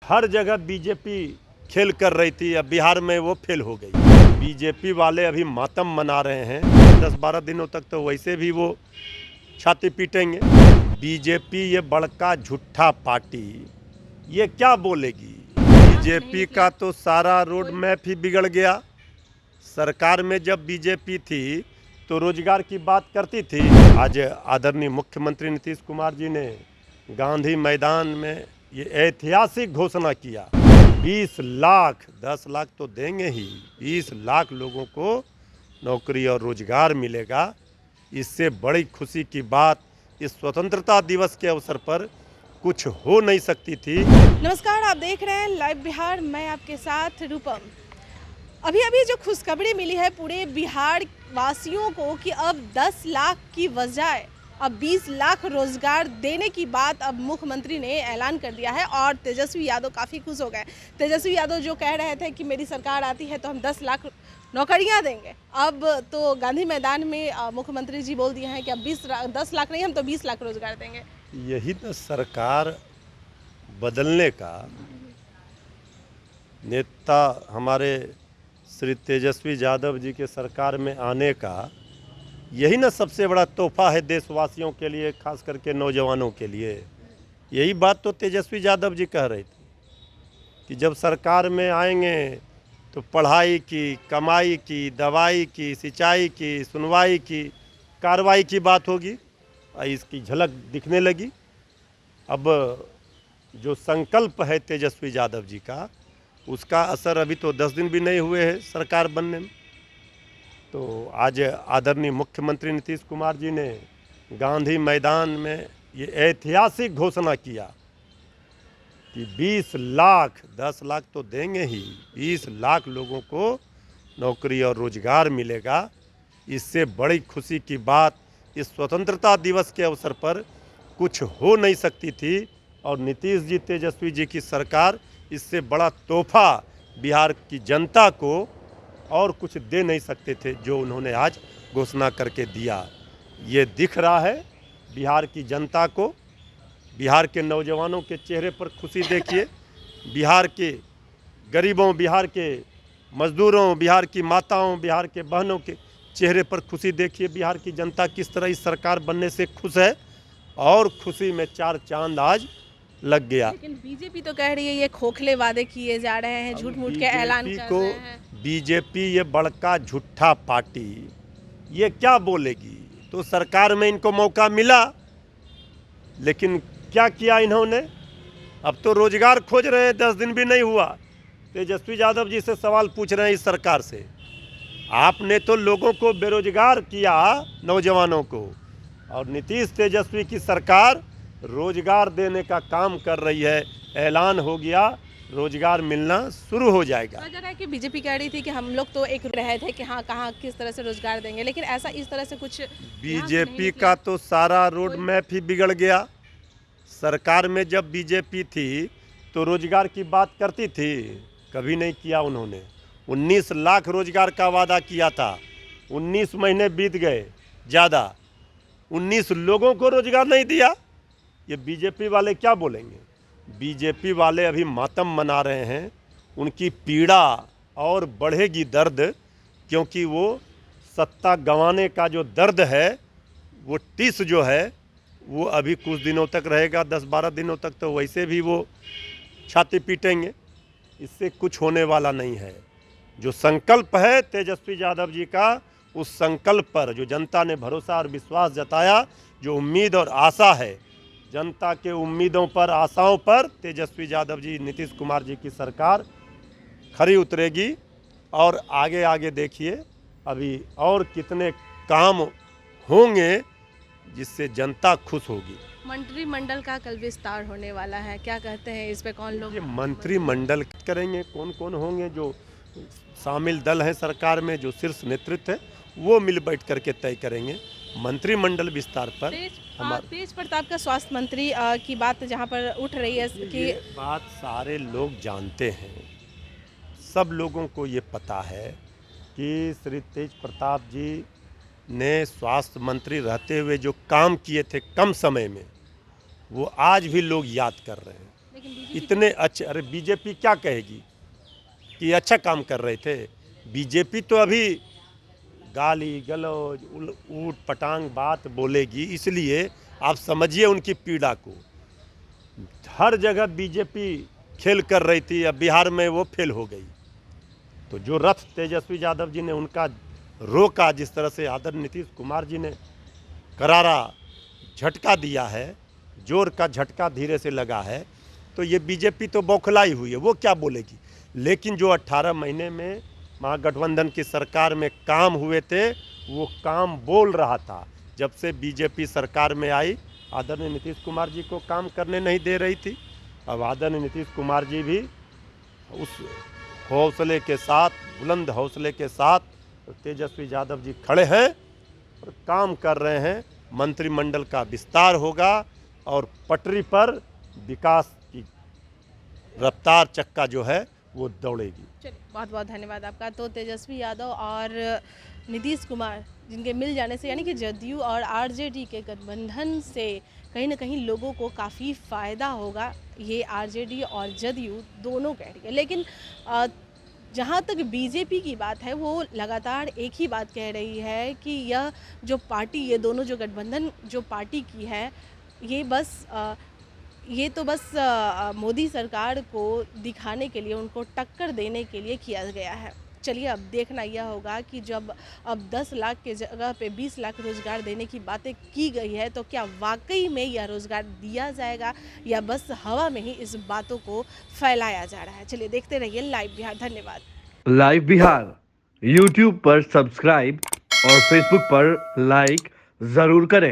हर जगह बीजेपी खेल कर रही थी, अब बिहार में वो फेल हो गई। बीजेपी वाले अभी मातम मना रहे हैं, 10-12 दिनों तक तो वैसे भी वो छाती पीटेंगे। बीजेपी ये बड़का झूठा पार्टी ये क्या बोलेगी? बीजेपी का तो सारा रोड मैप ही बिगड़ गया। सरकार में जब बीजेपी थी तो रोजगार की बात करती थी। आज आदरणीय मुख्यमंत्री नीतीश कुमार जी ने गांधी मैदान में ये ऐतिहासिक घोषणा किया, 20 लाख 10 लाख तो देंगे ही, 20 लाख लोगों को नौकरी और रोजगार मिलेगा। इससे बड़ी खुशी की बात इस स्वतंत्रता दिवस के अवसर पर कुछ हो नहीं सकती थी। नमस्कार, आप देख रहे हैं लाइव बिहार, मैं आपके साथ रूपम। अभी जो खुशखबरी मिली है पूरे बिहार वासियों को कि अब 10 लाख की बजाय अब 20 लाख रोजगार देने की बात अब मुख्यमंत्री ने ऐलान कर दिया है और तेजस्वी यादव काफ़ी खुश हो गए। तेजस्वी यादव जो कह रहे थे कि मेरी सरकार आती है तो हम 10 लाख नौकरियां देंगे, अब तो गांधी मैदान में मुख्यमंत्री जी बोल दिए हैं कि अब 10 लाख नहीं, हम तो 20 लाख रोजगार देंगे। यही तो सरकार बदलने का, नेता हमारे श्री तेजस्वी यादव जी के सरकार में आने का यही ना सबसे बड़ा तोहफा है देशवासियों के लिए, खास करके नौजवानों के लिए। यही बात तो तेजस्वी यादव जी कह रहे थे कि जब सरकार में आएंगे तो पढ़ाई की, कमाई की, दवाई की, सिंचाई की, सुनवाई की, कार्रवाई की बात होगी। इसकी झलक दिखने लगी। अब जो संकल्प है तेजस्वी यादव जी का, उसका असर अभी तो 10 दिन भी नहीं हुए हैं सरकार बनने में। तो आज आदरणीय मुख्यमंत्री नीतीश कुमार जी ने गांधी मैदान में ये ऐतिहासिक घोषणा किया कि 20 लाख 10 लाख तो देंगे ही, 20 लाख लोगों को नौकरी और रोजगार मिलेगा। इससे बड़ी खुशी की बात इस स्वतंत्रता दिवस के अवसर पर कुछ हो नहीं सकती थी और नीतीश जी, तेजस्वी जी की सरकार इससे बड़ा तोहफा बिहार की जनता को और कुछ दे नहीं सकते थे जो उन्होंने आज घोषणा करके दिया। ये दिख रहा है बिहार की जनता को, बिहार के नौजवानों के चेहरे पर खुशी देखिए, बिहार के गरीबों, बिहार के मजदूरों, बिहार की माताओं, बिहार के बहनों के चेहरे पर खुशी देखिए। बिहार की जनता किस तरह इस सरकार बनने से खुश है और खुशी में 4 चांद आज लग गया। लेकिन बीजेपी तो कह रही है ये खोखले वादे किए जा रहे हैं, झूठ मूठ के ऐलान कर रहे हैं। बीजेपी ये बड़का झूठा पार्टी ये क्या बोलेगी? तो सरकार में इनको मौका मिला, लेकिन क्या किया इन्होंने? अब तो रोजगार खोज रहे हैं, 10 दिन भी नहीं हुआ। तेजस्वी यादव जी से सवाल पूछ रहे हैं इस सरकार से, आपने तो लोगों को बेरोजगार किया, नौजवानों को, और नीतीश तेजस्वी की सरकार रोजगार देने का काम कर रही है। ऐलान हो गया, रोजगार मिलना शुरू हो जाएगा। वजह है कि बीजेपी कह रही थी कि हम लोग तो एक रहे थे कि हाँ कहाँ किस तरह से रोजगार देंगे, लेकिन ऐसा इस तरह से कुछ बीजेपी का तो सारा रोड मैप ही बिगड़ गया। सरकार में जब बीजेपी थी तो रोजगार की बात करती थी, कभी नहीं किया उन्होंने। 19 लाख रोजगार का वादा किया था, 19 महीने बीत गए, ज़्यादा 19 लोगों को रोजगार नहीं दिया। ये बीजेपी वाले क्या बोलेंगे? बीजेपी वाले अभी मातम मना रहे हैं, उनकी पीड़ा और बढ़ेगी दर्द, क्योंकि वो सत्ता गंवाने का जो दर्द है, वो टिस जो है वो अभी कुछ दिनों तक रहेगा, 10-12 दिनों तक तो वैसे भी वो छाती पीटेंगे। इससे कुछ होने वाला नहीं है। जो संकल्प है तेजस्वी यादव जी का, उस संकल्प पर जो जनता ने भरोसा और विश्वास जताया, जो उम्मीद और आशा है, जनता के उम्मीदों पर, आशाओं पर तेजस्वी यादव जी, नीतीश कुमार जी की सरकार खरी उतरेगी। और आगे आगे देखिए अभी और कितने काम होंगे जिससे जनता खुश होगी। मंत्रिमंडल का कल विस्तार होने वाला है, क्या कहते हैं इस पे? कौन लोग ये मंत्रिमंडल करेंगे, कौन कौन होंगे? जो शामिल दल है सरकार में, जो शीर्ष नेतृत्व है, वो मिल बैठ करके तय करेंगे मंत्रिमंडल विस्तार पर। तेज प्रताप का स्वास्थ्य मंत्री की बात जहां पर उठ रही है कि ये बात सारे लोग जानते हैं, सब लोगों को ये पता है कि श्री तेज प्रताप जी ने स्वास्थ्य मंत्री रहते हुए जो काम किए थे कम समय में, वो आज भी लोग याद कर रहे हैं। लेकिन बीजेपी इतने अच्छे, अरे बीजेपी क्या कहेगी कि अच्छा काम कर रहे थे? बीजेपी तो अभी गाली गलौज ऊट पटांग बात बोलेगी, इसलिए आप समझिए उनकी पीड़ा को। हर जगह बीजेपी खेल कर रही थी, अब बिहार में वो फेल हो गई। तो जो रथ तेजस्वी यादव जी ने उनका रोका, जिस तरह से आदरणीय नीतीश कुमार जी ने करारा झटका दिया है, जोर का झटका धीरे से लगा है, तो ये बीजेपी तो बौखलाई हुई है, वो क्या बोलेगी। लेकिन जो 18 महीने में महागठबंधन की सरकार में काम हुए थे, वो काम बोल रहा था। जब से बीजेपी सरकार में आई, आदरणीय नीतीश कुमार जी को काम करने नहीं दे रही थी। अब आदरणीय नीतीश कुमार जी भी उस हौसले के साथ, बुलंद हौसले के साथ तेजस्वी यादव जी खड़े हैं और काम कर रहे हैं। मंत्रिमंडल का विस्तार होगा और पटरी पर विकास की रफ्तार चक्का जो है वो दौड़ेगी। चलिए, बहुत बहुत धन्यवाद आपका। तो तेजस्वी यादव और नीतीश कुमार जिनके मिल जाने से, यानी कि जदयू और आरजेडी के गठबंधन से कहीं ना कहीं लोगों को काफ़ी फ़ायदा होगा, ये आरजेडी और जदयू दोनों कह रही है। लेकिन जहाँ तक बीजेपी की बात है, वो लगातार एक ही बात कह रही है कि यह जो पार्टी, ये दोनों जो गठबंधन जो पार्टी की है, ये तो बस मोदी सरकार को दिखाने के लिए, उनको टक्कर देने के लिए किया गया है। चलिए, अब देखना यह होगा कि जब अब 10 लाख के जगह पे 20 लाख रोज़गार देने की बातें की गई है, तो क्या वाकई में यह रोज़गार दिया जाएगा या बस हवा में ही इस बातों को फैलाया जा रहा है। चलिए, देखते रहिए लाइव बिहार। धन्यवाद। लाइव बिहार यूट्यूब पर सब्सक्राइब और फेसबुक पर लाइक ज़रूर करें।